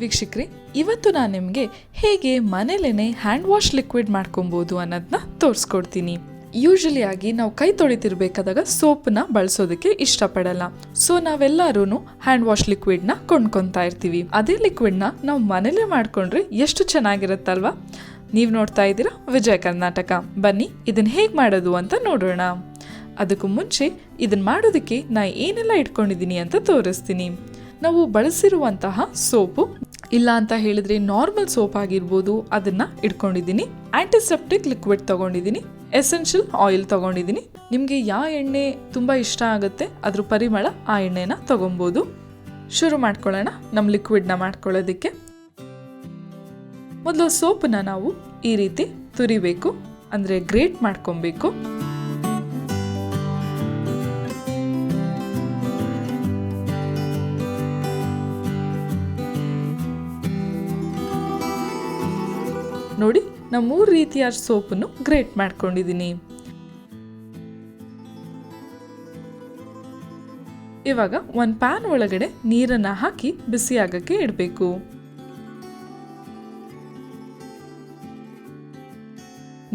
ವೀಕ್ಷಕರೇ, ಇವತ್ತು ನಾನು ನಿಮಗೆ ಹೇಗೆ ಮನೇಲೇನೆ ಹ್ಯಾಂಡ್ ವಾಶ್ ಲಿಕ್ವಿಡ್ ಮಾಡ್ಕೊಬೋದು ಅನ್ನೋದನ್ನ ತೋರಿಸ್ಕೊಡ್ತೀನಿ. ಯೂಶಲಿ ಆಗಿ ನಾವು ಕೈ ತೊಳಿತಿರ್ಬೇಕಾದಾಗ ಸೋಪನ್ನ ಬಳಸೋದಕ್ಕೆ ಇಷ್ಟಪಡಲ್ಲ. ಸೊ ನಾವೆಲ್ಲರೂ ಹ್ಯಾಂಡ್ ವಾಶ್ ಲಿಕ್ವಿಡ್ನ ಕೊಂಡ್ಕೊತಾ ಇರ್ತೀವಿ. ಅದೇ ಲಿಕ್ವಿಡ್ನ ನಾವು ಮನೇಲೇ ಮಾಡ್ಕೊಂಡ್ರೆ ಎಷ್ಟು ಚೆನ್ನಾಗಿರುತ್ತಲ್ವಾ? ನೀವು ನೋಡ್ತಾ ಇದ್ದೀರಾ ವಿಜಯ್ ಕರ್ನಾಟಕ. ಬನ್ನಿ ಇದನ್ನ ಹೇಗೆ ಮಾಡೋದು ಅಂತ ನೋಡೋಣ. ಅದಕ್ಕೂ ಮುಂಚೆ ಇದನ್ನ ಮಾಡೋದಕ್ಕೆ ನಾ ಏನೆಲ್ಲ ಇಟ್ಕೊಂಡಿದ್ದೀನಿ ಅಂತ ತೋರಿಸ್ತೀನಿ. ನಾವು ಬಳಸಿರುವಂತಹ ಸೋಪು, ಇಲ್ಲ ಅಂತ ಹೇಳಿದ್ರೆ ನಾರ್ಮಲ್ ಸೋಪ್ ಆಗಿರ್ಬೋದು, ಅದನ್ನ ಇಟ್ಕೊಂಡಿದ್ದೀನಿ. ಆಂಟಿಸೆಪ್ಟಿಕ್ ಲಿಕ್ವಿಡ್ ತಗೊಂಡಿದ್ದೀನಿ, ಎಸೆನ್ಷಿಯಲ್ ಆಯಿಲ್ ತಗೊಂಡಿದ್ದೀನಿ. ನಿಮಗೆ ಯಾವ ಎಣ್ಣೆ ತುಂಬ ಇಷ್ಟ ಆಗುತ್ತೆ ಅದ್ರ ಪರಿಮಳ ಆ ಎಣ್ಣೆನ ತಗೊಬೋದು. ಶುರು ಮಾಡ್ಕೊಳ್ಳೋಣ ನಮ್ಮ ಲಿಕ್ವಿಡ್ನ ಮಾಡ್ಕೊಳ್ಳೋದಕ್ಕೆ. ಮೊದಲು ಸೋಪನ್ನ ನಾವು ಈ ರೀತಿ ತುರಿಬೇಕು, ಅಂದರೆ ಗ್ರೇಟ್ ಮಾಡ್ಕೊಬೇಕು. ನೋಡಿ, ನಾನು 3 ರೀತಿಯ ಸೋಪನ್ನು ಗ್ರೇಟ್ ಮಾಡ್ಕೊಂಡಿದ್ದೀನಿ. ಇವಾಗ ಒಂದು ಪ್ಯಾನ್ ಒಳಗಡೆ ನೀರನ್ನ ಹಾಕಿ ಬಿಸಿ ಆಗಕ್ಕೆ ಇಡಬೇಕು.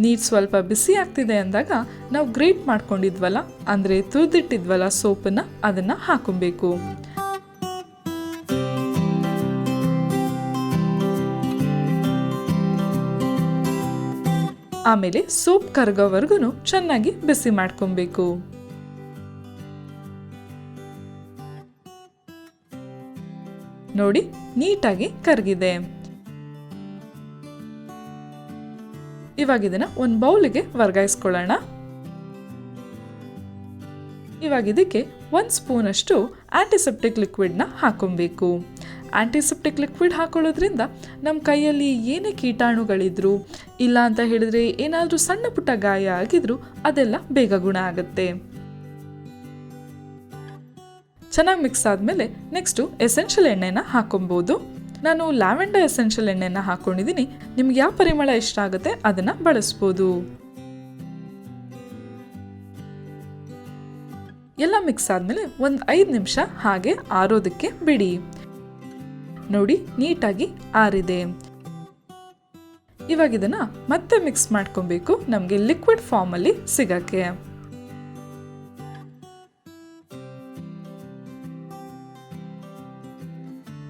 ನೀರು ಸ್ವಲ್ಪ ಬಿಸಿ ಆಗ್ತಿದೆ ಅಂದಾಗ ನಾವು ಗ್ರೇಟ್ ಮಾಡ್ಕೊಂಡಿದ್ವಲ್ಲ, ಅಂದ್ರೆ ತುರಿದಿಟ್ಟಿದ್ವಲ್ಲ ಸೋಪನ್ನ, ಅದನ್ನ ಹಾಕೊಬೇಕು. ಆಮೇಲೆ ಸೋಪ್ ಕರಗೋವರೆಗೂ ಚೆನ್ನಾಗಿ ಬಿಸಿ ಮಾಡ್ಕೊಬೇಕು. ನೋಡಿ, ನೀಟಾಗಿ ಕರಗಿದೆ. ಇವಾಗ ಇದನ್ನ ಒಂದು ಬೌಲ್ಗೆ ವರ್ಗಾಯಿಸ್ಕೊಳ್ಳೋಣ. ಇವಾಗ ಇದಕ್ಕೆ 1 ಸ್ಪೂನ್ ಅಷ್ಟು ಆಂಟಿಸೆಪ್ಟಿಕ್ ಲಿಕ್ವಿಡ್ನ ಹಾಕೊಬೇಕು. ಆಂಟಿಸೆಪ್ಟಿಕ್ ಲಿಕ್ವಿಡ್ ಹಾಕೊಳ್ಳೋದ್ರಿಂದ ನಮ್ಮ ಕೈಯಲ್ಲಿ ಏನೇ ಕೀಟಾಣುಗಳಿದ್ರು, ಇಲ್ಲ ಅಂತ ಹೇಳಿದ್ರೆ ಏನಾದರೂ ಸಣ್ಣ ಪುಟ್ಟ ಗಾಯ ಆಗಿದ್ರು, ಅದೆಲ್ಲ ಬೇಗ ಗುಣ ಆಗುತ್ತೆ. ಚೆನ್ನಾಗಿ ಮಿಕ್ಸ್ ಆದಮೇಲೆ ನೆಕ್ಸ್ಟು ಎಸೆನ್ಷಿಯಲ್ ಎಣ್ಣೆನ ಹಾಕೊಬೋದು. ನಾನು ಲ್ಯಾವೆಂಡರ್ ಎಸೆನ್ಷಿಯಲ್ ಎಣ್ಣೆನ ಹಾಕೊಂಡಿದ್ದೀನಿ. ನಿಮ್ಗೆ ಯಾವ ಪರಿಮಳ ಇಷ್ಟ ಆಗುತ್ತೆ ಅದನ್ನ ಬಳಸ್ಬೋದು. ಎಲ್ಲ ಮಿಕ್ಸ್ ಆದಮೇಲೆ ಒಂದು 5 ನಿಮಿಷ ಹಾಗೆ ಆರೋದಕ್ಕೆ ಬಿಡಿ. ನೋಡಿ, ನೀಟಾಗಿ ಆರಿದೆ. ಇವಾಗ ಇದನ್ನ ಮತ್ತೆ ಮಿಕ್ಸ್ ಮಾಡ್ಕೊಬೇಕು, ನಮಗೆ ಲಿಕ್ವಿಡ್ ಫಾರ್ಮ್ ಅಲ್ಲಿ ಸಿಗಕ್ಕೆ.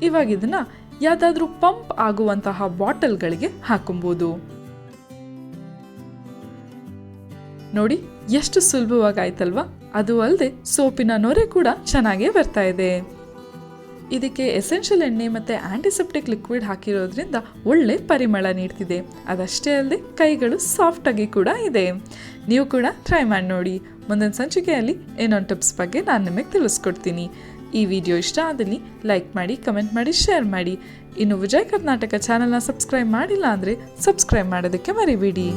ಇವಾಗ ಇದನ್ನ ಯಾವ್ದಾದ್ರೂ ಪಂಪ್ ಆಗುವಂತಹ ಬಾಟಲ್ಗಳಿಗೆ ಹಾಕೊಬಹುದು. ನೋಡಿ, ಎಷ್ಟು ಸುಲಭವಾಗಿ ಆಯ್ತಲ್ವಾ? ಅದು ಅಲ್ಲದೆ ಸೋಪಿನ ನೊರೆ ಕೂಡ ಚೆನ್ನಾಗೇ ಬರ್ತಾ ಇದೆ. ಇದಕ್ಕೆ ಎಸೆನ್ಷಿಯಲ್ ಎಣ್ಣೆ ಮತ್ತು ಆಂಟಿಸೆಪ್ಟಿಕ್ ಲಿಕ್ವಿಡ್ ಹಾಕಿರೋದ್ರಿಂದ ಒಳ್ಳೆ ಪರಿಮಳ ನೀಡ್ತಿದೆ. ಅದಷ್ಟೇ ಅಲ್ಲದೆ ಕೈಗಳು ಸಾಫ್ಟಾಗಿ ಕೂಡ ಇದೆ. ನೀವು ಕೂಡ ಟ್ರೈ ಮಾಡಿ ನೋಡಿ. ಮುಂದಿನ ಸಂಚಿಕೆಯಲ್ಲಿ ಏನೊಂದು ಟಿಪ್ಸ್ ಬಗ್ಗೆ ನಾನು ನಿಮಗೆ ತಿಳಿಸ್ಕೊಡ್ತೀನಿ. ಈ ವಿಡಿಯೋ ಇಷ್ಟ ಆದಲ್ಲಿ ಲೈಕ್ ಮಾಡಿ, ಕಮೆಂಟ್ ಮಾಡಿ, ಶೇರ್ ಮಾಡಿ. ಇನ್ನು ವಿಜಯ್ ಕರ್ನಾಟಕ ಚಾನಲ್ನ ಸಬ್ಸ್ಕ್ರೈಬ್ ಮಾಡಿಲ್ಲ ಅಂದರೆ ಸಬ್ಸ್ಕ್ರೈಬ್ ಮಾಡೋದಕ್ಕೆ ಮರಿಬೇಡಿ.